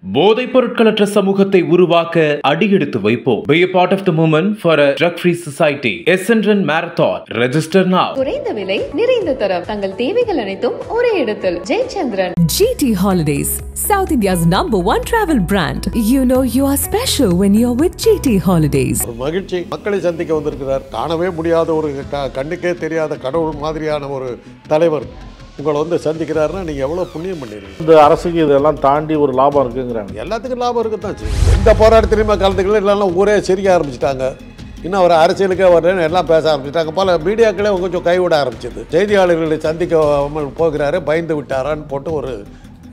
போதைப் பொருட்களற்ற சமூகத்தை உருவாக்க அடியெடுத்து வைப்போம். Be a part of the movement for a drug-free society. SNRN Marathon. Register now. குறைந்த விலை, நிறைந்த தரம். தங்கள் தேவைகள் அனைத்தும் ஒரே இடத்தில். Jayachandran. GT Holidays, South India's #1 travel brand. You know you are special when you're with GT Holidays. மகிழ்ச்சி மக்களை சந்திக்க வந்திருக்கிறார். காணவே முடியாத ஒரு கண்ணுக்கே தெரியாத கடவுள் மாதிரியான ஒரு தலைவர் உங்களை வந்து சந்திக்கிறாருன்னா நீங்கள் எவ்வளோ புண்ணியம் பண்ணிடுறீங்க. இந்த அரசுக்கு இதெல்லாம் தாண்டி ஒரு லாபம் இருக்குங்கிறாங்க. எல்லாத்துக்கும் லாபம் இருக்குதான் செய்யும். எந்த போராட்டத்திலையுமே கலந்துக்கல, இல்லைன்னா ஊரே சிரிக்க ஆரம்பிச்சிட்டாங்க. இன்னும் அவர் அரசியலுக்கே வரலன்னு எல்லாம் பேச ஆரம்பிச்சிட்டாங்க. பல மீடியாக்களே கொஞ்சம் கைவிட ஆரம்பிச்சது. செய்தியாளர்களை சந்திக்க போகிறாரு, பயந்து விட்டாரான்னு போட்டு ஒரு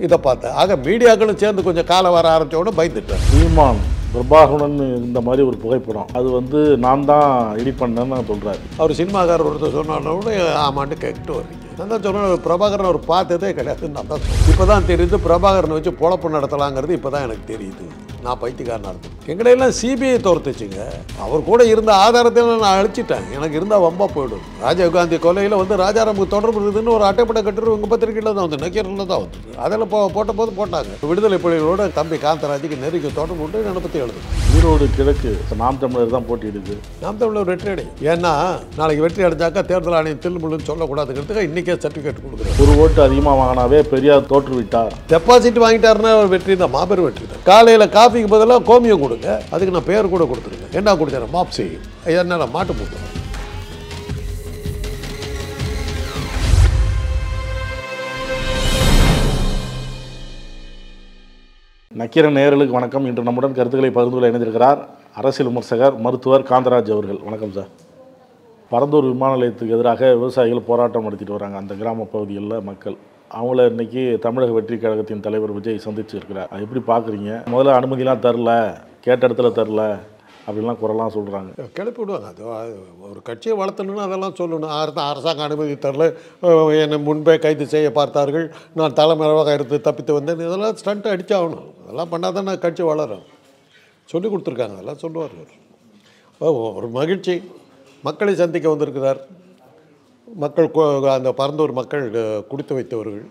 இதை பார்த்தேன். ஆக மீடியாக்களும் சேர்ந்து கொஞ்சம் காலம் வர ஆரம்பித்த உடனே பயந்துட்டேன். சீமான் பிரபாகரன் இந்த மாதிரி ஒரு புகைப்படம் அது வந்து நான் தான் எடிட் பண்ணேன்னு சொல்கிறாரு. அவர் சினிமாக்காரர் ஒருத்தர் சொன்னாலும் ஆமான்ட்டு கேட்டுட்டு வர்றீங்க. நான் தான் சொன்னேன், பிரபாகரன் அவர் பார்த்ததே கிடையாதுன்னு நான் தான் சொன்னேன். இப்போ தான் தெரியுது பிரபாகரனை வச்சு பொழப்பு நடத்தலாங்கிறது இப்போ தான் எனக்கு தெரியுது. நான் பைத்தியக்காரனாக இருந்தேன். எங்களையெல்லாம் சிபிஐ தோர்த்துச்சுங்க. அவர் கூட இருந்த ஆதாரத்தில் நான் அழிச்சிட்டேன். எனக்கு இருந்தால் வம்பா போயிடும். ராஜீவ்காந்தி கொலையில் வந்து ராஜாராமுக்கு தொடர்பு இருக்குதுன்னு ஒரு அட்டைப்பட்ட கட்டுரை உங்கள் பத்திரிகையில் தான் வந்து நக்கீரில் தான் வந்து அதில் போட்ட போது போட்டாங்க. விடுதலை புலிகளோட தம்பி காந்தராஜுக்கு நெருக்கி தொடர்பு கொண்டு என்னை பற்றி எழுதும். ஈரோடு கிழக்கு நாம் தமிழர் தான் போட்டியிடுது. நாம் தமிழர் வெற்றி அடையும். ஏன்னா நாளைக்கு வெற்றி அடைஞ்சாக்கா தேர்தல் ஆணையம் தில்முள்ளுன்னு சொல்லக்கூடாதுங்கிறதுக்கு இன்றைக்கே சர்டிஃபிகேட் கொடுக்குறேன். ஒரு ஓட்டு அதிகமாக வாங்கினாவே பெரியார் தோற்றுவிட்டார். டெபாசிட் வாங்கிட்டாருன்னா வெற்றி தான், மாபெரும் வெற்றி தான். காலையில் காஃபிக்கு பதிலாக கோமியம் கொடுங்க, அதுக்கு நான் பேர் கூட கொடுத்துருங்க. என்ன கொடுத்தேன்? மாப்சி. என்ன மாட்டு போட்டு நக்கீரன் நேயர்களுக்கு வணக்கம். இன்று நம்முடன் கருத்துக்களை பகிர்ந்து கொள்ள இணைந்திருக்கிறார் அரசியல் விமர்சகர் மருத்துவர் காந்தராஜ் அவர்கள். வணக்கம் சார். பரந்தூர் விமான நிலையத்துக்கு எதிராக விவசாயிகள் போராட்டம் நடத்திட்டு வராங்க. அந்த கிராம பகுதிகளில் மக்கள் அவங்கள இன்னைக்கு தமிழக வெற்றி கழகத்தின் தலைவர் விஜய் சந்திச்சு இருக்கிறார். அது எப்படி பார்க்குறீங்க? முதல்ல அனுமதிலாம் தரல, கேட்ட இடத்துல தரல அப்படின்லாம் குறைலாம் சொல்கிறாங்க. கிளப்பி விடுவாங்க. அது ஒரு கட்சியை வளர்த்தணுன்னு அதெல்லாம் சொல்லணும். அரசாங்க அனுமதி தரல, என்னை முன்பே கைது செய்ய பார்த்தார்கள், நான் தலைமறைவாக எடுத்து தப்பித்து வந்தேன், இதெல்லாம் ஸ்டண்ட்டு அடித்தாகணும். அதெல்லாம் பண்ணால் தான் நான் கட்சி வளரும். சொல்லி கொடுத்துருக்காங்க, அதெல்லாம் சொல்லுவார்கள். ஒரு மகிழ்ச்சி மக்களை சந்திக்க வந்திருக்கிறார். மக்கள் அந்த பரந்தூர் மக்கள் குடித்து வைத்தவர்கள்,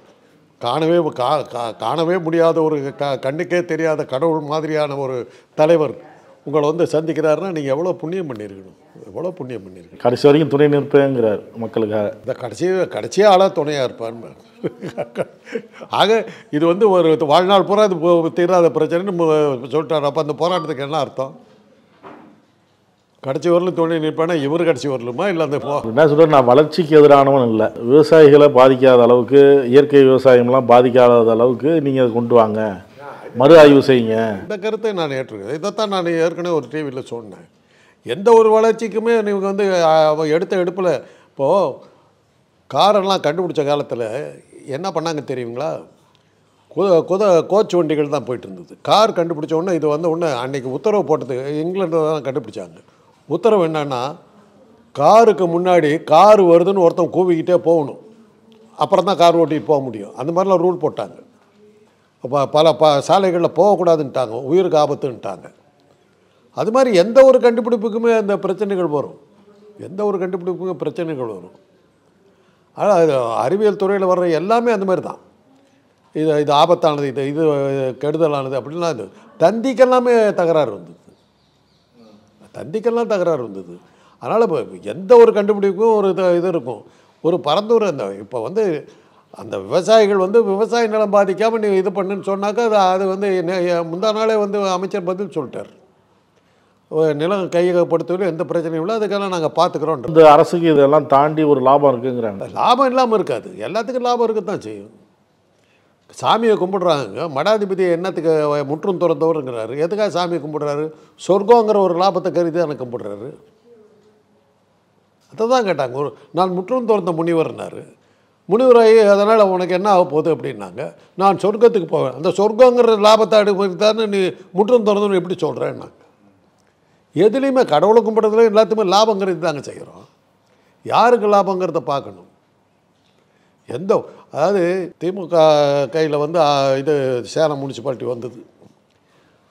காணவே முடியாத ஒரு கண்ணுக்கே தெரியாத கடவுள் மாதிரியான ஒரு தலைவர் உங்களை வந்து சந்திக்கிறாருன்னா நீங்கள் எவ்வளோ புண்ணியம் பண்ணியிருக்கணும். எவ்வளோ புண்ணியம் பண்ணியிருக்கணும். கடைசி வரைக்கும் துணை நிற்பேங்கிறார் மக்களுக்காக. இந்த கடைசியாக ஆளாக துணையாக இருப்பான்னு. ஆக இது வந்து ஒரு வாழ்நாள் பூரா இது தீராத பிரச்சனைன்னு சொல்லிட்டார். அப்போ அந்த போராட்டத்துக்கு என்ன அர்த்தம்? கடைசி வரலும் துணை நிற்பானா இவர் கடைசி வரலுமா? இல்லை அந்த என்ன சொல்கிறேன், நான் வளர்ச்சிக்கு எதிரானவன் இல்லை, விவசாயிகளை பாதிக்காத அளவுக்கு, இயற்கை விவசாயம்லாம் பாதிக்காத அளவுக்கு நீங்கள் அதை கொண்டு வாங்க, மறு ஆய்வு செய்யுங்க. இந்த கருத்தை நான் ஏற்றுக்கிறேன். இதைத்தான் நான் ஏற்கனவே ஒரு டிவியில் சொன்னேன். எந்த ஒரு வளர்ச்சிக்குமே நீங்கள் வந்து எடுத்த எடுப்பில் இப்போது காரெல்லாம் கண்டுபிடிச்ச காலத்தில் என்ன பண்ணாங்க தெரியுங்களா? கோச் வண்டிகள் தான் போயிட்டு இருந்தது. கார் கண்டுபிடிச்ச உடனே இது வந்த உடனே அன்றைக்கி உத்தரவு போட்டது இங்கிலாண்டில் தான் கண்டுபிடிச்சாங்க. உத்தரவு என்னன்னா, காருக்கு முன்னாடி கார் வருதுன்னு ஒருத்தன் கூவிக்கிட்டே போகணும், அப்புறம் தான் கார் ஓட்டிகிட்டு போக முடியும். அந்த மாதிரிலாம் ரூல் போட்டாங்க. அப்போ பல சாலைகளில் போகக்கூடாதுன்ட்டாங்க, உயிருக்கு ஆபத்துன்ட்டாங்க. அது மாதிரி எந்த ஒரு கண்டுபிடிப்புக்குமே அந்த பிரச்சனைகள் வரும். எந்த ஒரு கண்டுபிடிப்புக்கும் பிரச்சனைகள் வரும். ஆனால் அறிவியல் துறையில் வர்ற எல்லாமே அந்த மாதிரி தான். இது ஆபத்தானது, இது கெடுதலானது அப்படின்லாம். இது தந்திக்கெல்லாமே தகராறு வந்தது. தந்திக்கெல்லாம் தகராறு வந்தது. அதனால் இப்போ எந்த ஒரு கண்டுபிடிப்புக்கும் ஒரு இது இருக்கும். ஒரு பரந்தூர் அந்த இப்போ வந்து அந்த விவசாயிகள் வந்து விவசாய நிலம் பாதிக்காமல் நீ இது பண்ணுன்னு சொன்னாக்கா அது வந்து முந்தா நாளே வந்து அமைச்சர் பதில் சொல்லிட்டார். நிலம் கையகப்படுத்துவதில் எந்த பிரச்சனையும் இல்லை, அதுக்கெல்லாம் நாங்கள் பார்த்துக்குறோம். இந்த அரசுக்கு இதெல்லாம் தாண்டி ஒரு லாபம் இருக்குங்கிறாங்க. லாபம் இல்லாமல் இருக்காது, எல்லாத்துக்கும் லாபம் இருக்கத்தான் செய்யும். சாமியை கும்பிடுறாங்க, மடாதிபதியை என்னத்துக்கு முற்றும் துறந்தவருங்கிறாரு. எதுக்காக சாமியை கும்பிடுறாரு? சொர்க்கங்கிற ஒரு லாபத்தை கருதி எனக்கு கும்பிடுறாரு. அதை தான் கேட்டாங்க. நான் முற்றும் துறந்த முனிவர்னாரு. முனிவராகி அதனால் உனக்கு என்ன ஆக போகுது அப்படின்னாங்க. நான் சொர்க்கத்துக்கு போவேன், அந்த சொர்க்கங்கிற லாபத்தை அடுத்தான்னு நீ முற்றும் திறந்துன்னு எப்படி சொல்கிறேன்னாங்க. எதுலேயுமே கடவுளை கும்பிட்றதுல எல்லாத்துக்குமே லாபங்கிறது தாங்க செய்கிறோம். யாருக்கு லாபங்கிறத பார்க்கணும். அதாவது திமுக கையில் வந்து இது சேலம் முனிசிபாலிட்டி வந்தது.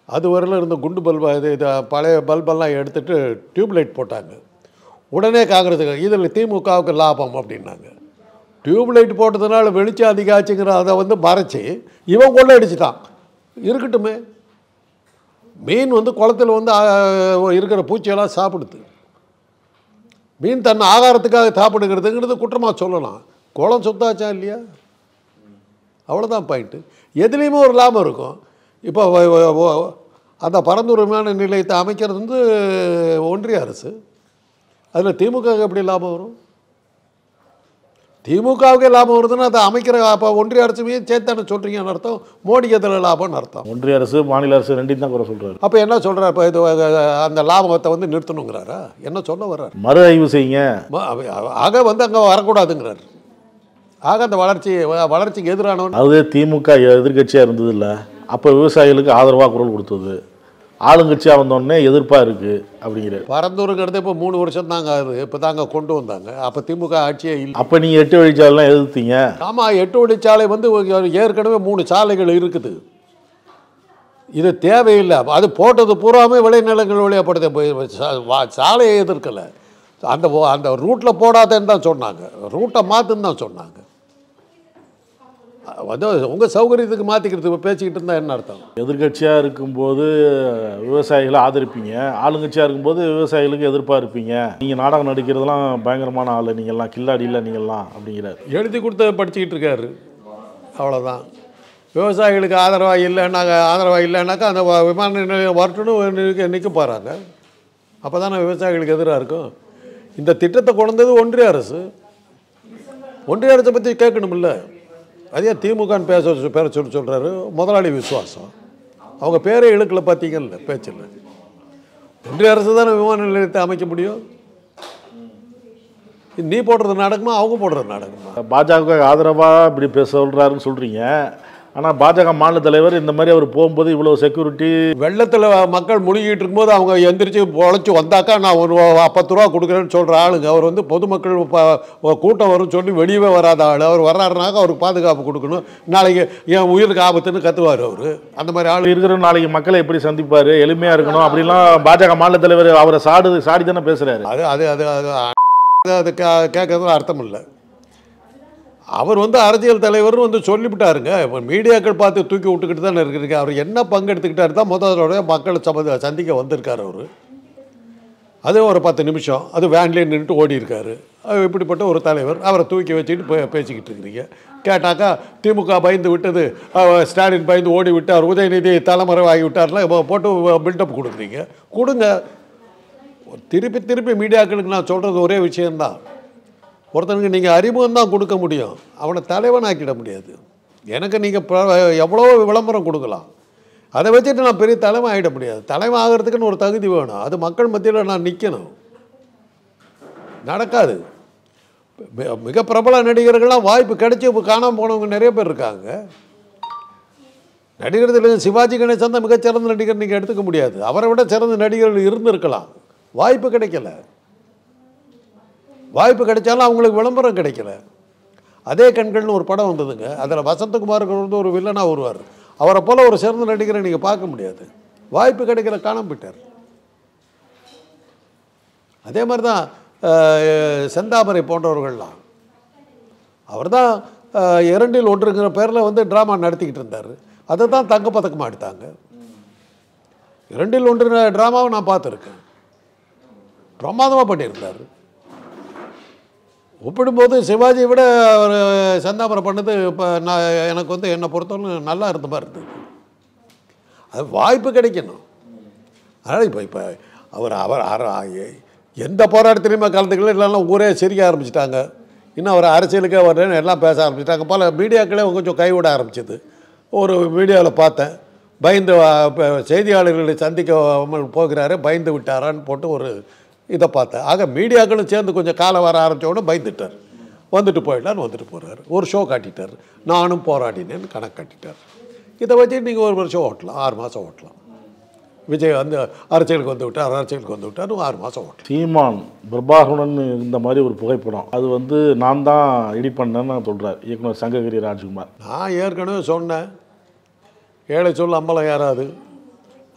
அது வரையில் இருந்த குண்டு பல்பு இது பழைய பல்பெல்லாம் எடுத்துகிட்டு டியூப்லைட் போட்டாங்க. உடனே காங்கிரஸுக்கு இதில் திமுகவுக்கு லாபம் அப்படின்னாங்க. டியூப்லைட் போட்டதுனால வெளிச்சம் அதிகாச்சுங்கிற அதை வந்து மறைச்சி இவன் கொள்ள அடிச்சிட்டான். இருக்கட்டுமே. மீன் வந்து குளத்தில் வந்து இருக்கிற பூச்சியெல்லாம் சாப்பிடுது. மீன் தன் ஆகாரத்துக்காக சாப்பிடுங்கிறதுங்கிறது குற்றமாக சொல்லலாம். குளம் சுத்தாச்சா இல்லையா? அவ்வளோதான் பாயிண்ட்டு. எதுலேயுமே ஒரு லாபம் இருக்கும். இப்போ அந்த பரந்தூர் விமான நிலையத்தை அமைக்கிறது வந்து ஒன்றிய அரசு. அதில் திமுகவுக்கு எப்படி லாபம் வரும்? திமுகவுக்கே லாபம் வருதுன்னா அதை அமைக்கிற அப்போ ஒன்றிய அரசுமே சேர்த்தானே சொல்கிறீங்கன்னு அர்த்தம். மோடிக்கு அதில் லாபம்னு அர்த்தம். ஒன்றிய அரசு மாநில அரசு ரெண்டையும் தான் குறை சொல்கிறாரு. அப்போ என்ன சொல்கிறார்? இப்போ இது அந்த லாபத்தை வந்து நிறுத்தணுங்கிறாரா? என்ன சொல்ல வர்றார்? மறு ஆய்வு செய்யுங்க. ஆக வந்து அங்கே வரக்கூடாதுங்கிறார். ஆக அந்த வளர்ச்சிக்கு எதிரானவன். அது திமுக எதிர்கட்சியாக இருந்தது இல்லை, அப்போ விவசாயிகளுக்கு ஆதரவாக குரல் கொடுத்தது. ஆளுங்கட்சியாக வந்தோடனே எதிர்ப்பாக இருக்குது அப்படிங்கிற. பரந்தூருங்கிறது இப்போ 3 வருஷம் தாங்க ஆகுது. இப்போ தாங்க கொண்டு வந்தாங்க. அப்போ திமுக ஆட்சியே இல்லை. அப்போ நீங்கள் 8 வழிச்சாலைலாம் எதிர்த்தீங்க. ஆமாம், 8 வழிச்சாலை வந்து ஏற்கனவே 3 சாலைகள் இருக்குது. இது தேவையில்லை. அது போட்டது பூராமே விளைநிலங்கள் வழியாகப்படுது. சாலையை எதிர்க்கலை. அந்த ரூட்டில் போடாதேன்னு தான் சொன்னாங்க. ரூட்டை மாற்றுன்னு தான் சொன்னாங்க. வந்து உங்கள் சௌகரியத்துக்கு மாற்றிக்கிறது பேசிக்கிட்டு இருந்தால் என்ன அர்த்தம்? எதிர்கட்சியாக இருக்கும்போது விவசாயிகளை ஆதரிப்பீங்க, ஆளுங்கட்சியாக இருக்கும்போது விவசாயிகளுக்கு எதிர்ப்பாக இருப்பீங்க. நீங்கள் நாடகம் நடிக்கிறதுலாம் பயங்கரமான ஆள், நீங்கள்லாம் கில்லாடி இல்லை நீங்கள்லாம் அப்படிங்கிறார். எழுதி கொடுத்து படிச்சுக்கிட்டு இருக்காரு, அவ்வளோதான். விவசாயிகளுக்கு ஆதரவாக இல்லைன்னாக்கா அந்த விமான நிலையம் வரட்டுன்னு நிற்க போகிறாங்க. அப்போ தானே விவசாயிகளுக்கு எதிராக இருக்கும். இந்த திட்டத்தை கொண்டது ஒன்றிய அரசு. ஒன்றிய அரசை பற்றி கேட்கணுமில்ல. அதே திமுகன்னு பேர சொல்கிறாரு முதலாளி விசுவாசம். அவங்க பேரே இழுக்கல, பார்த்தீங்கல்ல பேச்சில். ஒன்றிய அரசு தானே விமான நிலையத்தை அமைக்க முடியும். நீ போடுறது நாடகமா, அவங்க போடுறது நாடகமா? பாஜக ஆதரவாக இப்படி சொல்கிறாருன்னு சொல்கிறீங்க. ஆனால் பாஜக மாநில தலைவர் இந்த மாதிரி அவர் போகும்போது இவ்வளோ செக்யூரிட்டி. வெள்ளத்தில் மக்கள் முழுகிட்டு இருக்கும்போது அவங்க எந்திரிச்சு பொழைச்சி வந்தாக்கா நான் ஒரு 10 ரூபா கொடுக்குறேன்னு சொல்கிற ஆளுங்க. அவர் வந்து பொதுமக்கள் கூட்டம் வரும்னு சொல்லி வெளியவே வராத ஆள். அவர் வர்றாருனாக்கா அவருக்கு பாதுகாப்பு கொடுக்கணும். நாளைக்கு என் உயிருக்கு ஆபத்துன்னு கத்துவார் அவர். அந்த மாதிரி ஆள் இருக்கிற நாளைக்கு மக்களை எப்படி சந்திப்பார், எளிமையாக இருக்கணும் அப்படிலாம் பாஜக மாநில தலைவர் அவரை சாடி தானே பேசுகிறாரு. அது கேட்கறதுல அர்த்தம் இல்லை. அவர் வந்து அரசியல் தலைவர் வந்து சொல்லிவிட்டாருங்க. இப்போ மீடியாக்கள் பார்த்து தூக்கி விட்டுக்கிட்டு தானே இருக்கிறீங்க. அவர் என்ன பங்கெடுத்துக்கிட்டாரு தான் முதலோட மக்களை சந்திக்க வந்திருக்கார் அவர். அதே ஒரு 10 நிமிஷம் அது வேன்லேயே நின்றுட்டு ஓடி இருக்காரு. இப்படிப்பட்ட ஒரு தலைவர் அவரை தூக்கி வச்சுக்கிட்டு பேசிக்கிட்டு இருக்கிறீங்க. கேட்டாக்கா திமுக பயந்து விட்டது, ஸ்டாலின் பயந்து ஓடி விட்டார், உதயநிதி தலைமறைவாகி விட்டார்லாம் போட்டு பில்டப் கொடுக்குறீங்க. கொடுங்க. திருப்பி மீடியாக்களுக்கு நான் சொல்கிறது ஒரே விஷயந்தான். ஒருத்தனுக்கு நீங்கள் அறிமுகம் தான் கொடுக்க முடியும், அவனை தலைவனாக்கிட முடியாது. எனக்கு நீங்கள் எவ்வளோ விளம்பரம் கொடுக்கலாம், அதை வச்சுட்டு நான் பெரிய தலைவன் ஆகிட முடியாது. தலைவன் ஆகிறதுக்குன்னு ஒரு தகுதி வேணும். அது மக்கள் மத்தியில் நான் நிற்கணும். நடக்காது. மிக பிரபல நடிகர்கள்லாம் வாய்ப்பு கிடைச்சி இப்போ காணாமல் போனவங்க நிறைய பேர் இருக்காங்க. நடிகர்கள் சிவாஜி கணேசன் தான் மிகச்சிறந்த நடிகர் நீங்கள் எடுத்துக்க முடியாது. அவரை விட சிறந்த நடிகர்கள் இருந்திருக்கலாம். வாய்ப்பு கிடைக்கல. வாய்ப்பு கிடைச்சாலும் அவங்களுக்கு விளம்பரம் கிடைக்கல. அதே கண்கள்னு ஒரு படம் வந்ததுங்க. அதில் வசந்தகுமார் வந்து ஒரு வில்லனாக வருவார். அவரை போல் ஒரு சிறந்த நடிகரை நீங்கள் பார்க்க முடியாது. வாய்ப்பு கிடைக்கல, காணாம போயிட்டார். அதே மாதிரி தான் செந்தாமரை போன்றவர்கள்லாம். அவர் தான் 2இல் 1ங்கிற பேரில் வந்து ட்ராமா நடத்திக்கிட்டு இருந்தார். அதை தான் தங்கப்பதக்கமாக எடுத்தாங்க. 2இல் 1 ட்ராமாவை நான் பார்த்துருக்கேன். பிரமாதமாக பண்ணியிருந்தார். ஒப்பிடும்போது சிவாஜியை விட அவர் செந்தாமரை பண்ணது இப்போ எனக்கு வந்து என்னை பொறுத்தவரை நல்லா இருந்த மாதிரி இருந்தது. அது வாய்ப்பு கிடைக்கணும். அதனால் இப்போ அவர் எந்த போராட்டத்திலையுமே கலந்துக்கல. இல்லைன்னா ஊரே சிரிக்க ஆரம்பிச்சிட்டாங்க. இன்னும் அவர் அரசியலுக்கே வரலன்னு எல்லாம் பேச ஆரம்பிச்சிட்டாங்க. பல மீடியாக்களே கொஞ்சம் கைவிட ஆரம்பிச்சிது. ஒரு வீடியோவில் பார்த்தேன், பயந்து செய்தியாளர்களை சந்திக்க போகிறாரு, பயந்து விட்டாரான்னு போட்டு ஒரு இதை பார்த்தேன். ஆக மீடியாக்களும் சேர்ந்து கொஞ்சம் காலம் வர ஆரம்பித்தோடனே பயந்துட்டார். வந்துட்டு வந்துட்டு போகிறார். ஒரு ஷோ காட்டிட்டார், நானும் போராடினேன்னு கணக்கு காட்டிட்டார். இதை வச்சு நீங்கள் 1 வருஷம் ஓட்டலாம், 6 மாதம் ஓட்டலாம். விஜய் வந்து அரசியலுக்கு வந்து விட்டார் 6 மாதம் ஓட்டலாம். சீமான் பிரபாகரன் இந்த மாதிரி ஒரு புகைப்படம், அது வந்து நான் தான் எடிட் பண்ணேன்னு சொல்கிறார் இயக்குனர் சங்ககிரி ராஜ்குமார். நான் ஏற்கனவே சொன்னேன், ஏழை சொல் அம்பலம் யாராது.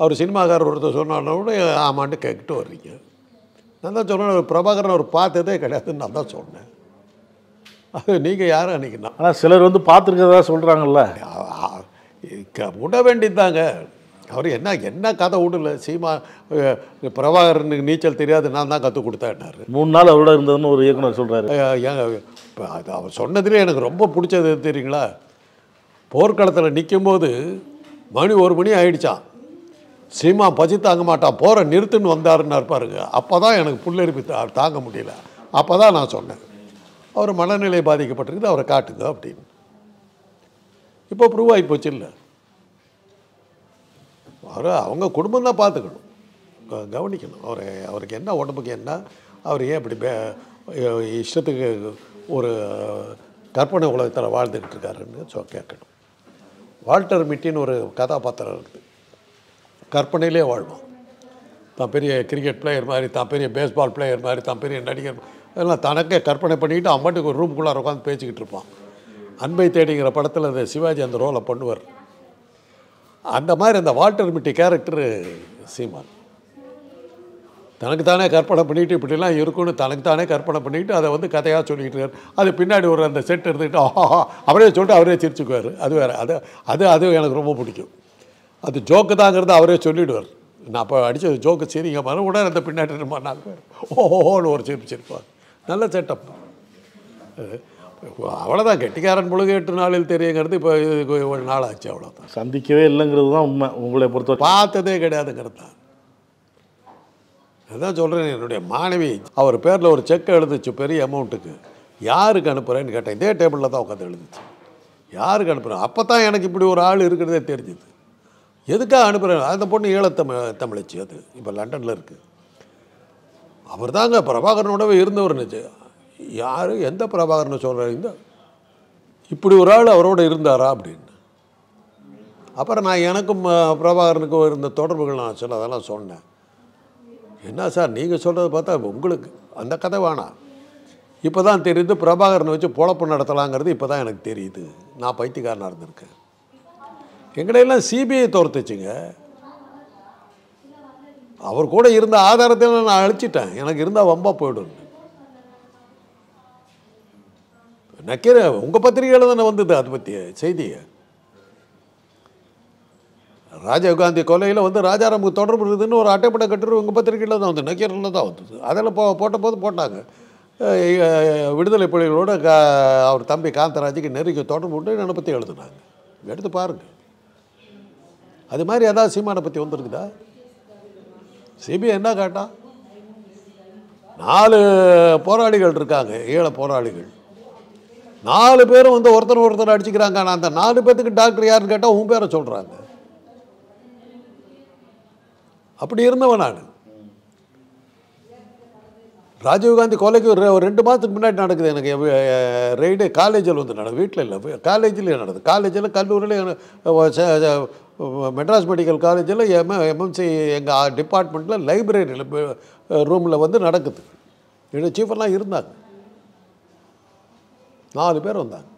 அவர் சினிமாக்காரர் ஒருத்தர் சொன்னாலும் கூட ஆமான்ட்டு கேட்டுட்டு வர்றீங்க. நான் தான் சொன்னேன், பிரபாகரன் அவர் பார்த்ததே கிடையாதுன்னு நான் தான் சொன்னேன். அது நீங்கள் யாரும் அன்றைக்கினா. ஆனால் சிலர் வந்து பார்த்துருக்கதா சொல்கிறாங்கல்ல. விட வேண்டியதாங்க. அவர் என்ன கதை விடல. சீமா பிரபாகரனுக்கு நீச்சல் தெரியாது, நான் தான் கற்றுக் கொடுத்தேன்னாரு. 3 நாள் அவரோட இருந்ததுன்னு ஒரு இயக்குனர் சொல்கிறாரு. ஏங்க இப்போ அது அவர் சொன்னதுலேயே எனக்கு ரொம்ப பிடிச்சது தெரியுங்களா, போர்க்களத்தில் நிற்கும்போது மணி 1 மணி ஆகிடுச்சான், சீமா பசி தாங்க மாட்டான், போகிற நிறுத்துன்னு வந்தாருன்னு இருப்பாருங்க. அப்போ தான் எனக்கு புல்லரிப்பு தாங்க முடியல. அப்போ தான் நான் சொன்னேன், அவர் மனநிலை பாதிக்கப்பட்டிருக்குது, அவரை காட்டுங்க அப்படின்னு. இப்போ ப்ரூவ் ஆகி போச்சு. இல்லை, அவங்க குடும்பம் தான் பார்த்துக்கணும், கவனிக்கணும். அவருக்கு என்ன உடம்புக்கு என்ன, அவர் ஏன் இப்படி இஷ்டத்துக்கு ஒரு கற்பனை உலகத்தில் வாழ்ந்துக்கிட்டு இருக்காருன்னு கேட்கணும். வால்டர் மிட்டின்னு ஒரு கதாபாத்திரம் இருக்குது, கற்பனையிலே வாழ்வான். தான் பெரிய கிரிக்கெட் பிளேயர் மாதிரி, தான் பெரிய பேஸ்பால் பிளேயர் மாதிரி, தான் பெரிய நடிகர் எல்லாம் தனக்கே கற்பனை பண்ணிக்கிட்டு அம்மாட்டுக்கு ஒரு ரூமுக்குள்ளார உட்காந்து பேசிக்கிட்டு இருப்பான். அன்பை தேடிங்கிற படத்தில் அந்த சிவாஜி அந்த ரோலை பண்ணுவார். அந்த மாதிரி அந்த வால்டர் மிட்டி கேரக்டரு சீமான். தனக்கு தானே கற்பனை பண்ணிவிட்டு இப்படிலாம் இருக்குன்னு தனக்கு தானே கற்பனை பண்ணிவிட்டு அதை வந்து கதையாக சொல்லிக்கிட்டு இருக்கார். அது பின்னாடி ஒரு அந்த செட் எடுத்துக்கிட்டு அவரே சொல்லிட்டு அவரே சிரிச்சுக்குவார். அது வேறு. அது எனக்கு ரொம்ப பிடிக்கும். அது ஜோக்கு தாங்கிறது அவரே சொல்லிவிடுவார். நான் அப்போ அடித்தது ஜோக்கு சரிங்க மாதிரி உடனே அந்த பின்னாடி நாங்கள் ஓஹோன்னு ஒரு சிரிப்பார். நல்ல செட்டப். அவ்வளோதான், கெட்டிக்காரன் பொழுது 8 நாளில் தெரியுங்கிறது இப்போ ஒரு நாள் ஆச்சு, அவ்வளோதான். சந்திக்கவே இல்லைங்கிறது தான் உண்மை. உங்களை பொறுத்தவரை பார்த்ததே கிடையாதுங்கிறது தான். அதான் சொல்கிறேன், என்னுடைய மாணவி அவர் பேரில் ஒரு செக் எழுதுச்சு பெரிய அமௌண்ட்டுக்கு. யாருக்கு அனுப்புகிறேன்னு கேட்டேன். இதே டேபிளில் தான் உட்காந்து எழுதுச்சு. யாருக்கு அனுப்புகிறேன்? அப்போ தான் எனக்கு இப்படி ஒரு ஆள் இருக்கிறதே தெரிஞ்சுது. எதுக்காக அனுப்புகிறேன்? அந்த பொண்ணு ஈழத்தமிழச்சி, அது இப்போ லண்டனில் இருக்குது. அவர் தாங்க பிரபாகரனோடவே இருந்தவர்னுச்சு. யார் எந்த பிரபாகரனை சொல்கிறார்? இப்படி ஒரு ஆள் அவரோடு இருந்தாரா அப்படின்னு. அப்புறம் நான் எனக்கும் பிரபாகரனுக்கும் இருந்த தொடர்புகள் நான் அதெல்லாம் சொன்னேன். என்ன சார் நீங்கள் சொல்கிறத பார்த்தா உங்களுக்கு அந்த கதை வேணாம். இப்போ தான் தெரியுது பிரபாகரனை வச்சு பொழப்பு நடத்தலாங்கிறது இப்போ தான் எனக்கு தெரியுது. நான் பைத்தியக்காரனாக இருந்திருக்கேன். எங்களையெல்லாம் சிபிஐ தோர்த்துச்சுங்க. அவர் கூட இருந்த ஆதாரத்தை நான் அழிச்சிட்டேன். எனக்கு இருந்தால் வம்பா போய்டும். நக்கீர உங்கள் பத்திரிகையில் தானே வந்தது அதை பற்றி செய்தியை. ராஜீவ்காந்தி கொலையில் வந்து ராஜாராமுக்கு தொடர்பு இருக்குதுன்னு ஒரு அட்டைப்பட்ட கட்டுரை உங்கள் பத்திரிகையில் தான் வந்து நக்கீரில் தான் வந்தது. அதில் போட்ட போது போட்டாங்க. விடுதலை புலிகளோட அவர் தம்பி காந்தராஜுக்கு நெருங்கி தொடர்பு விட்டு என்னை பற்றி எழுதுனாங்க. எடுத்து பாருங்கள். அது மாதிரி ஏதாவது சீமானை பற்றி வந்துருக்குதா? சிபிஐ என்ன கேட்டா? 4 போராளிகள் இருக்காங்க, ஈழ போராளிகள். 4 பேரும் வந்து ஒருத்தர் அடிச்சுக்கிறாங்க. ஆனால் அந்த 4 பேர்த்துக்கு டாக்டர் யாருன்னு கேட்டால் உன் பேரை சொல்கிறாங்க. அப்படி இருந்தவன் நான். ராஜீவ்காந்தி கொலைக்கு ஒரு 2 மாதத்துக்கு முன்னாடி நடக்குது எனக்கு ரெய்டு. காலேஜில் வந்து நடக்குது, வீட்டில் இல்லை, காலேஜில் நடக்குது. காலேஜில் கல்லூரியில் மெட்ராஸ் மெடிக்கல் காலேஜில் எம்எம்சி எங்கள் டிபார்ட்மெண்ட்டில் லைப்ரரியில் ரூமில் வந்து நடக்குது. என்னோட சீஃபெல்லாம் இருந்தாங்க. 4 பேர் வந்தாங்க.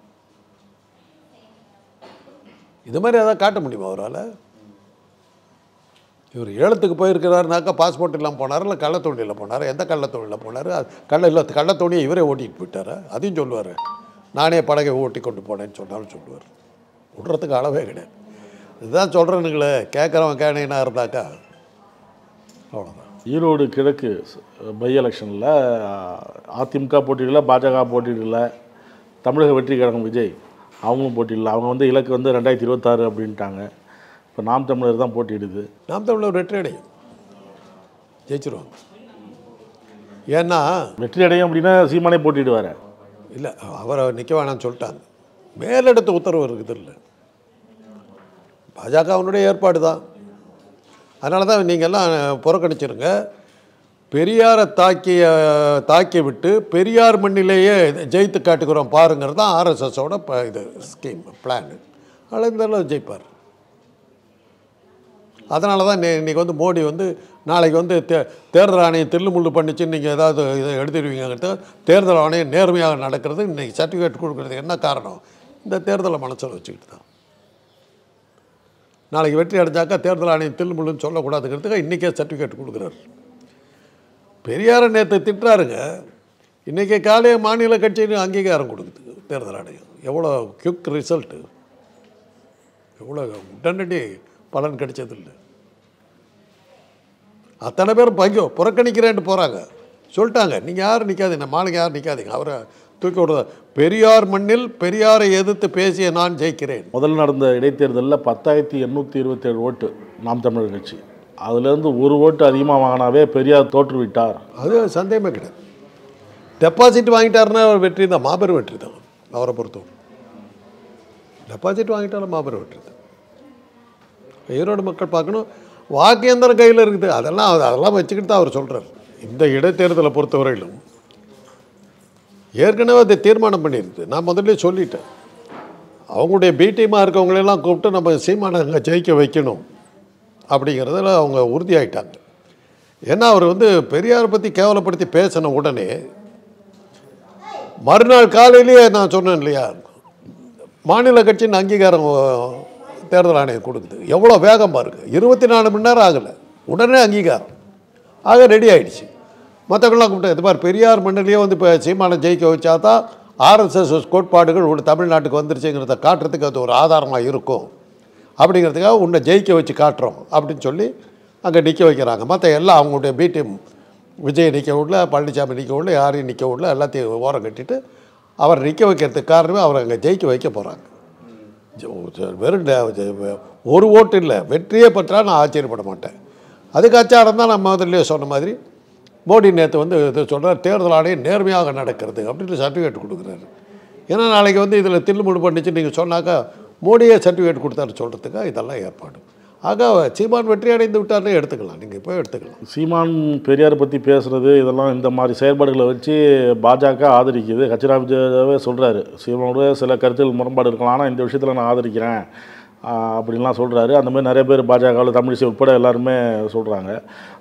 இது மாதிரி எதாவது காட்ட முடியுமா அவரால்? இவர் ஏலத்துக்கு போயிருக்கிறாருனாக்கா பாஸ்போர்ட் இல்லாமல் போனார், இல்லை கள்ளத்தோணியில் போனார். எந்த கள்ளத்தோணியில் போனார்? கள்ளத்தோணியை இவரே ஓட்டிகிட்டு போயிட்டார். அதையும் சொல்லுவார். நானே படகை ஓட்டி கொண்டு போனேன்னு சொன்னாலும் சொல்லுவார். விடுறதுக்கு அளவே கிடையாது. இதுதான் சொல்கிறேனுங்களே, கேட்குறவன் கேனீனாக இருந்தாக்கா அவ்வளோதான். ஈரோடு கிழக்கு பை எலெக்ஷனில் அதிமுக போட்டியிடல, பாஜக போட்டியிடல, தமிழக வெற்றி கழகம் விஜய் அவங்களும் போட்டியிடல. அவங்க வந்து இலக்கு வந்து 2026 அப்படின்ட்டாங்க. இப்போ நாம் தமிழர் தான் போட்டியிடுது. நாம் தமிழர் வெற்றி அடையும், ஜெயிச்சிருவாங்க. ஏன்னா வெற்றி அடையும் அப்படின்னா சீமானே போட்டிடுவார். இல்லை, அவரை நிற்க வேணாம்னு சொல்லிட்டாங்க. மேலிடத்து உத்தரவு இருக்குது. இல்லை, பாஜகவினுடைய ஏற்பாடு தான். அதனால தான் நீங்கள்லாம் புறக்கணிச்சிருங்க. பெரியாரை தாக்கி விட்டு பெரியார் மண்ணிலேயே ஜெயித்து காட்டுக்கிறோம் பாருங்கிறது தான் ஆர்எஸ்எஸோட இது ஸ்கீம் பிளான். அதெல்லாம் ஜெயிப்பார். அதனால தான் இன்றைக்கி வந்து மோடி வந்து நாளைக்கு வந்து தேர்தல் ஆணையம் தில்லுமுள்ளு பண்ணிச்சுன்னு நீங்கள் ஏதாவது இதை எழுதிடுவீங்கிறது. தேர்தல் ஆணையம் நேர்மையாக நடக்கிறது. இன்றைக்கி சர்டிஃபிகேட் கொடுக்குறது என்ன காரணம்? இந்த தேர்தலை மனசில் வச்சுக்கிட்டு தான். நாளைக்கு வெற்றி அடைஞ்சாக்கா தேர்தல் ஆணையம் தில்லுமுள்ளுன்னு சொல்லக்கூடாதுங்கிறதுக்கு இன்றைக்கே சர்டிஃபிகேட் கொடுக்குறாரு. பெரியாரை நேற்று திட்டுறாருங்க, இன்றைக்கி காலையே மாநில கட்சின்னு அங்கீகாரம் கொடுக்குது தேர்தல் ஆணையம். எவ்வளோ குயிக் ரிசல்ட்டு. எவ்வளோ உடனடி பலன் கிடைச்சதில்லை. அத்தனை பேரும் புறக்கணிக்கிறேன்ட்டு போகிறாங்க. சொல்லிட்டாங்க, நீங்கள் யாரும் நிற்காதீங்க, மாலைக்கு யாரும் நிற்காதீங்க, அவரை தூக்கி விடுற. பெரியார் மண்ணில் பெரியாரை எதிர்த்து பேசிய நான் ஜெயிக்கிறேன். முதல் நடந்த இடைத்தேர்தலில் 10,827 ஓட்டு நாம் தமிழர் கட்சி. அதுலேருந்து ஒரு ஓட்டு அதிகமாக வாங்கினாவே பெரியார் தோற்றுவிட்டார். அது சந்தேகமே கிடையாது. டெபாசிட் வாங்கிட்டாருன்னா வெற்றி தான், மாபெரும் வெற்றி தான். அவரை பொறுத்தவரை டெபாசிட் வாங்கிட்டாலும் மாபெரும் வெற்றி தான். ஈரோடு மக்கள் பார்க்கணும், வாக்கு எந்திரம் கையில் இருக்குது, அதெல்லாம் வச்சுக்கிட்டு தான் அவர் சொல்கிறார். இந்த இடைத்தேர்தலை பொறுத்தவரையிலும் ஏற்கனவே அதை தீர்மானம் பண்ணியிருக்கு. நான் முதல்ல சொல்லிட்டேன், அவங்களுடைய பி டீமாக இருக்கவங்களெல்லாம் கூப்பிட்டு நம்ம சீமானை அங்கே ஜெயிக்க வைக்கணும் அப்படிங்கிறதுல அவங்க உறுதியாயிட்டாங்க. ஏன்னா அவர் பெரியாரை பற்றி கேவலப்படுத்தி பேசின உடனே மறுநாள் காலையிலேயே நான் சொன்னேன் இல்லையா, மாநில கட்சியின் அங்கீகாரம் தேர்தல் ஆணையம் கொடுக்குது. எவ்வளோ வேகமாக இருக்குது, 24 மணி நேரம் ஆகலை, உடனே அங்கீகாரம் ஆக ரெடி ஆகிடுச்சு. மற்றவங்களாம் கூப்பிட்டு இது மாதிரி பெரியார் மண்ணிலேயே இப்போ சீமானை ஜெயிக்க வச்சா தான் ஆர்எஸ்எஸ் கோட்பாடுகள் தமிழ்நாட்டுக்கு வந்துருச்சுங்கிறத காட்டுறதுக்கு அது ஒரு ஆதாரமாக இருக்கும் அப்படிங்கிறதுக்காக உன்னை ஜெயிக்க வச்சு காட்டுறோம் அப்படின்னு சொல்லி அங்கே நிற்க வைக்கிறாங்க. மற்ற எல்லாம் அவங்களுடைய பி டீம், விஜய் நிற்க விடல, பழனிசாமி நிற்க விடல, யாரையும் நிற்க விடல, எல்லாத்தையும் ஓரம் கட்டிட்டு அவரை நிற்க வைக்கிறதுக்கு காரணமே அவரை அங்கே ஜெயிக்க வைக்க போகிறாங்க. வெறும் ஒரு ஓட்டு இல்லை, வெற்றியே பெற்றா நான் ஆச்சரியப்பட மாட்டேன். அதுக்கு அச்சாரம் தான் நான் முதல்ல சொன்ன மாதிரி மோடி நேற்று இது சொல்கிறார், தேர்தல் ஆணையம் நேர்மையாக நடக்கிறது அப்படின்னு சர்டிஃபிகேட் கொடுக்குறாரு. ஏன்னா நாளைக்கு இதில் தில்லுமுடு பண்ணிச்சு நீங்கள் சொன்னாக்கா மோடியே சர்டிஃபிகேட் கொடுத்தாரு சொல்கிறதுக்காக இதெல்லாம் ஏற்பாடு. ஆக சீமான் வெற்றி அடைந்து விட்டார்னே எடுத்துக்கலாம், நீங்கள் இப்போ எடுத்துக்கலாம். சீமான் பெரியாரை பற்றி பேசுகிறது இதெல்லாம் இந்த மாதிரி செயல்பாடுகளை வச்சு பாஜக ஆதரிக்குது. கச்சிராஜாவே சொல்கிறாரு, சீமானோட சில கருத்துகள் முரண்பாடு இருக்கலாம், ஆனால் இந்த விஷயத்தில் நான் ஆதரிக்கிறேன் அப்படின்லாம் சொல்கிறாரு. அந்த மாதிரி நிறைய பேர் பாஜகவில் தமிழிசை உட்பட எல்லாருமே சொல்கிறாங்க.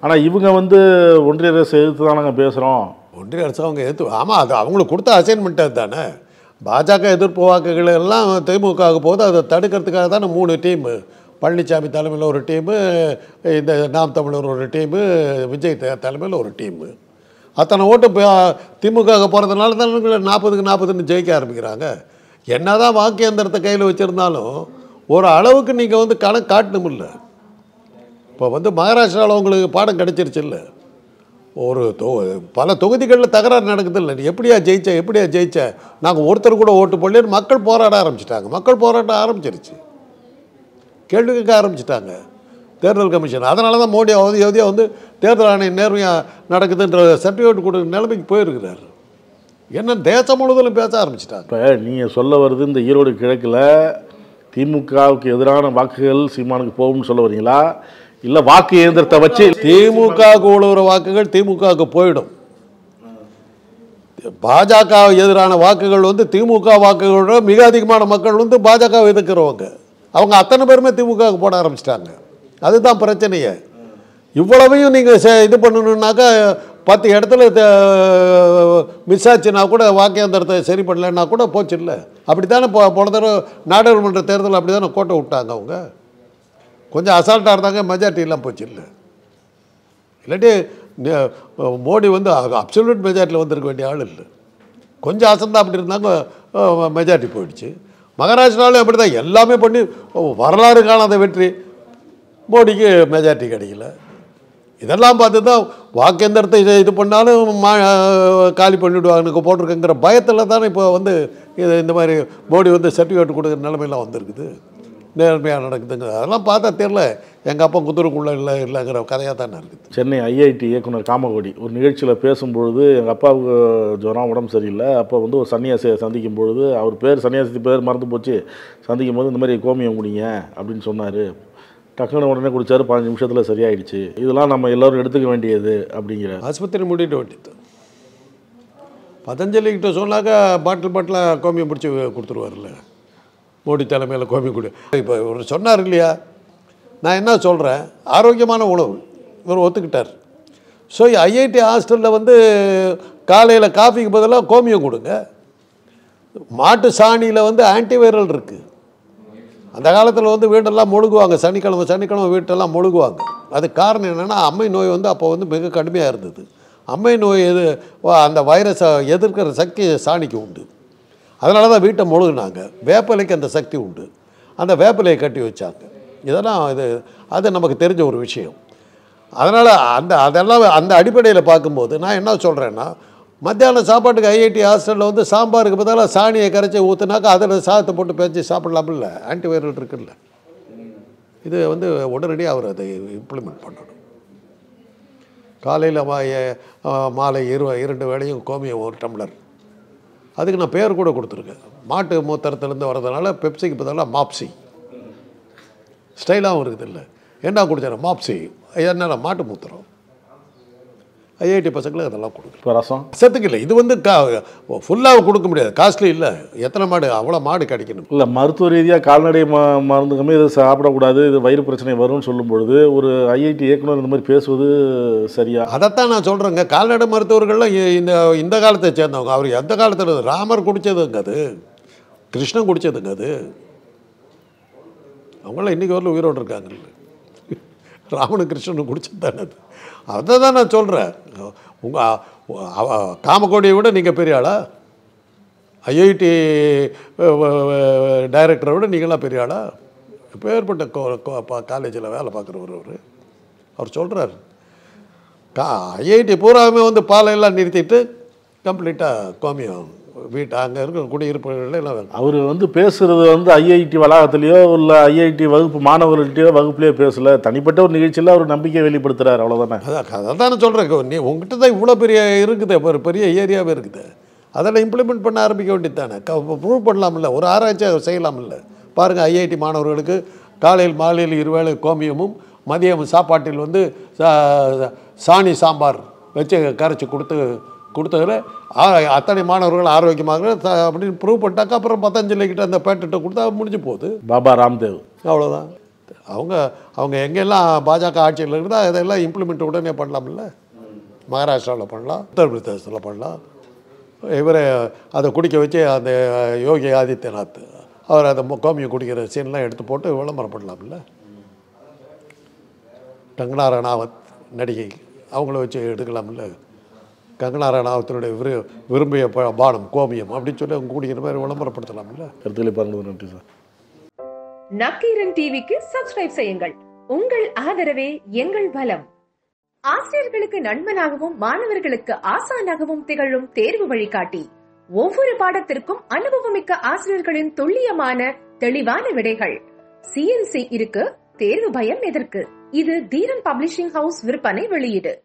ஆனால் இவங்க ஒன்றிய அரசு எதிர்த்து தான் நாங்கள் பேசுகிறோம். ஒன்றிய அரசு அவங்க எதிர்த்து, ஆமாம், அது அவங்களுக்கு கொடுத்த அசைன்மெண்ட் அது தானே. பாஜக எதிர்ப்பு வாக்குகள் எல்லாம் திமுகவுக்கு போது அதை தடுக்கிறதுக்காக தானே 3 டீமு, பழனிசாமி தலைமையில் ஒரு டீமு, இந்த நாம் தமிழர் ஒரு டீமு, விஜய் தலைமையில் ஒரு டீமு. அத்தனை ஓட்டு திமுக போகிறதுனால தான் 40க்கு 40ன்னு ஜெயிக்க ஆரம்பிக்கிறாங்க. என்ன தான் வாக்கு எந்திரத்தை கையில் வச்சுருந்தாலும் ஒரு அளவுக்கு நீங்கள் கணக்கு காட்டணும் இல்லை. இப்போ மகாராஷ்டிராவில் உங்களுக்கு பாடம் கிடச்சிருச்சு இல்லை, ஒரு பல தொகுதிகளில் தகராறு நடக்குது இல்லை, எப்படியா ஜெயிச்ச நாங்கள் ஒருத்தர் கூட ஓட்டு போடலன்னு மக்கள் போராட ஆரம்பிச்சிட்டாங்க. மக்கள் போராட்டம் ஆரம்பிச்சிருச்சு, கேள்வி கேட்க ஆரம்பிச்சிட்டாங்க தேர்தல் கமிஷன். அதனால தான் மோடி அவதியாக தேர்தல் ஆணையம் நேர்மையாக நடக்குதுன்ற சர்டிஃபிகேட் கொடுக்குற நிலைமைக்கு போயிருக்கிறார். என்ன தேசம் முழுவதும் பேச ஆரம்பிச்சிட்டாங்க. இப்போ நீங்கள் சொல்ல வருது, இந்த ஈரோடு கிழக்கில் திமுகவுக்கு எதிரான வாக்குகள் சீமானுக்கு போகும்னு சொல்ல வரீங்களா, இல்லை வாக்கு இயந்திரத்தை வச்சு திமுகவுக்கு உழுவுற வாக்குகள் திமுகவுக்கு போயிடும்? பாஜக எதிரான வாக்குகள் திமுக வாக்குகளோட மிக அதிகமான மக்கள் பாஜகவை எதிர்க்கிறவங்க, அவங்க அத்தனை பேருமே திமுகவுக்கு போட ஆரம்பிச்சிட்டாங்க. அதுதான் பிரச்சனையே. இவ்வளவையும் நீங்கள் இது பண்ணணுன்னாக்கா 10 இடத்துல மிஸ் ஆச்சுன்னா கூட வாக்கியந்திரத்தை சரி பண்ணலைன்னா கூட போச்சு இல்லை. அப்படி தானே போன தடவை நாடாளுமன்ற தேர்தல் அப்படி தானே கோட்டை விட்டாங்க. அவங்க கொஞ்சம் அசால்ட்டாக இருந்தாங்க, மெஜாரிட்டிலாம் போச்சு இல்லை. இல்லாட்டி மோடி அப்சல்யூட் மெஜாரிட்டியில் வந்திருக்க வேண்டிய ஆள் இல்லை. கொஞ்சம் அசந்தா அப்படி இருந்தாங்க, மெஜாரிட்டி போயிடுச்சு. மகாராஷ்டிராவில் எப்படி தான் எல்லாமே பண்ணி வரலாறு காணாத வெற்றி, மோடிக்கு மெஜாரிட்டி கிடைக்கல. இதெல்லாம் பார்த்து தான் வாக்கேந்திரத்தை இது பண்ணாலும் காலி பண்ணிவிடுவாங்க போட்டிருக்குங்கிற பயத்தில் தானே இப்போ இந்த மாதிரி மோடி சர்டிஃபிகேட் கொடுக்குற நிலைமையெல்லாம் வந்திருக்குது. நேர்மையாக நடக்குதுங்க. அதெல்லாம் பார்த்தா தெரியல, எங்கள் அப்பா குதிரைக்குள்ளே இல்லைங்கிற கதையாக தானே இருக்குது. சென்னை ஐஐடி இயக்குனர் காமகோடி ஒரு நிகழ்ச்சியில் பேசும்பொழுது, எங்கள் அப்பாவுக்கு ஜுரம், உடம்பு சரியில்லை, அப்போ ஒரு சன்னியாசியை சந்திக்கும் பொழுது, அவர் பேர் சன்னியாசி பேர் மறந்து போச்சு, சந்திக்கும் போது இந்த மாதிரி கோமியம் குடிங்க அப்படின்னு சொன்னார். டக்குன்னு உடனே குடித்தார், 15 நிமிஷத்தில் சரியாயிடுச்சு. இதெல்லாம் நம்ம எல்லோரும் எடுத்துக்க வேண்டியது அப்படிங்கிற. ஆஸ்பத்திரி மூடிட்டு வேண்டியது. பதஞ்சலிக்கிட்ட சொன்னாக்கா பாட்டிலாக கோமியம் பிடிச்சி கொடுத்துருவார்ல, மோடி தலைமையில் கோமியம் குடி. இப்போ இவர் சொன்னார் இல்லையா, நான் என்ன சொல்கிறேன், ஆரோக்கியமான உணவு இவர் ஒத்துக்கிட்டார். ஸோ ஐஐடி ஹாஸ்டலில் காலையில் காஃபிக்கு பதிலாக கோமியம் கொடுங்க. மாட்டு சாணியில் ஆன்டிவைரல் இருக்குது. அந்த காலத்தில் வீடெல்லாம் முழுகுவாங்க, சனிக்கிழமை வீட்டெல்லாம் முழுகுவாங்க. அது காரணம் என்னென்னா, அம்மை நோய் அப்போ மிக கடுமையாக இருந்தது. அம்மை நோய் அந்த வைரஸை எதிர்க்கிற சக்தி சாணிக்கு உண்டு. அதனால தான் வீட்டை முழுகுனாங்க. வேப்பலைக்கு அந்த சக்தி உண்டு. அந்த வேப்பிலையை கட்டி வச்சாங்க. இதெல்லாம் அது நமக்கு தெரிஞ்ச ஒரு விஷயம். அதனால் அதெல்லாம் அந்த அடிப்படையில் பார்க்கும்போது நான் என்ன சொல்கிறேன்னா, மத்தியான சாப்பாட்டுக்கு ஐஐடி ஹாஸ்டலில் வந்து சாம்பாருக்கு பதிலாக சாணியை கரைச்சி ஊற்றுனாக்கா அதில் சாதத்தை போட்டு பேச்சு சாப்பிடலாமில்ல, ஆன்டிவைரல் இருக்குல்ல. இது வந்து உடனடியாக அவர் அதை இம்ப்ளிமெண்ட் பண்ணணும். காலையில் மாலை 2 வேளையும் கோமியம் 1 டம்ளர். அதுக்கு நான் பேர் கூட கொடுத்துருக்கேன். மாட்டு மூத்திரத்துலேருந்து வர்றதுனால பெப்சிக்கு பதிலாக மாப்சி. ஸ்டைலாகவும் இருக்குது இல்லை, என்ன குடிச்சாரு மாப்சி, என்ன மாட்டு மூத்திரம். ஐஐடி பசங்களுக்கு அதெல்லாம் கொடுக்கும். இப்போ ரசம் சத்துக்கு இல்லை, இது வந்து ஃபுல்லாக கொடுக்க முடியாது, காஸ்ட்லி இல்லை. எத்தனை மாடு, அவ்வளோ மாடு கிடைக்கணும். இல்லை, மருத்துவ ரீதியாக கால்நடை மருந்துக்குமே இது சாப்பிடக்கூடாது, இது வயிறு பிரச்சனை வரும்னு சொல்லும் பொழுது ஒரு ஐஐடி இயக்குனர் இந்த மாதிரி பேசுவது சரியா? அதைத்தான் நான் சொல்கிறேங்க. கால்நடை மருத்துவர்கள்லாம் இந்த காலத்தை சேர்ந்தவங்க. அவர் எந்த காலத்தில் ராமர் குடித்ததுங்க, அது கிருஷ்ணன் குடித்ததுங்க, அது அவங்களாம் இன்றைக்கி வரல உயிரோடு இருக்காங்க. ராமனு கிருஷ்ணனு குடிச்சது தானே அது. அதை தான் நான் சொல்கிறேன். காமக்கோடியை விட நீங்கள் பெரிய ஆளா? ஐஐடி டைரக்டரை விட நீங்களாம் பெரிய ஆளா? இப்போ ஏற்பட்ட காலேஜில் வேலை பார்க்குறவர் அவர் சொல்கிறார், ஐஐடி பூராமே வந்து பாலையெல்லாம் நிறுத்திட்டு கம்ப்ளீட்டாக கோமியம் வீட்டு அங்கே இருக்கிற குடியிருப்புகள் எல்லாம். அவர் வந்து பேசுகிறது வந்து ஐஐடி வளாகத்திலையோ இல்லை ஐஐடி வகுப்பு மாணவர்கள்ட்டையோ வகுப்புலையோ பேசலை, தனிப்பட்ட ஒரு நிகழ்ச்சியில் அவர் நம்பிக்கை வெளிப்படுத்துகிறார், அவ்வளோதானே. அதான் நான் சொல்கிறேன். நீ உங்ககிட்ட தான் இவ்வளோ பெரிய இருக்குது, ஒரு பெரிய ஏரியாவே இருக்குது, அதெல்லாம் இம்ப்ளிமெண்ட் பண்ண ஆரம்பிக்க வேண்டியது தானே. ப்ரூவ் பண்ணலாமில்ல, ஒரு ஆராய்ச்சி செய்யலாமில்ல. பாருங்கள், ஐஐடி மாணவர்களுக்கு காலையில் மாலையில் 2 வேளை கோமியமும் மதியம் சாப்பாட்டில் வந்து சாணி சாம்பார் வச்சு கரைச்சி கொடுத்ததில் அத்தனை மாணவர்கள் ஆரோக்கியமாக அப்படின்னு ப்ரூவ் பண்ணிட்டாக்கா அப்புறம் பதஞ்சலிக்கிட்ட அந்த பேட்டன்ட்டை கொடுத்தா முடிஞ்சு போகுது. பாபா ராம்தேவ் அவ்வளோதான். அவங்க எங்கெல்லாம் பாஜக ஆட்சியில் இருந்தால் அதெல்லாம் இம்ப்ளிமெண்ட் உடனே பண்ணலாம்ல. மகாராஷ்டிராவில் பண்ணலாம், உத்தரப்பிரதேசத்தில் பண்ணலாம். இவரை அதை குடிக்க வச்சு அந்த யோகி ஆதித்யநாத் அவர் அதை கோமியம் குடிக்கிற சீன்லாம் எடுத்து போட்டு விளம்பரம் பண்ணலாம்ல. கங்கனா ரணாவத் நடிகை, அவங்கள வச்சு எடுக்கலாம்ல. கங்கனா ரணாவத்தினுடைய விரும்பிய பானம் கோமியம் அப்படின்னு சொல்லி அவங்க குடிக்கிற மாதிரி விளம்பரப்படுத்தலாம்ல. கருத்துக்களை பாருங்கள். நன்றி சார். நக்கீரன் டிவிக்கு சப்ஸ்கிரைப் செய்யுங்கள். உங்கள் ஆதரவே எங்கள் பலம். ஆசிரியர்களுக்கு நண்பனாகவும் மாணவர்களுக்கு ஆசானாகவும் திகழும் தேர்வு வழிகாட்டி. ஒவ்வொரு பாடத்திற்கும் அனுபவமிக்க ஆசிரியர்களின் துல்லியமான தெளிவான விடைகள். CNC இருக்கு, தேர்வு பயம் எதற்கு? இது தீரன் பப்ளிஷிங் ஹவுஸ் விற்பனை வெளியீடு.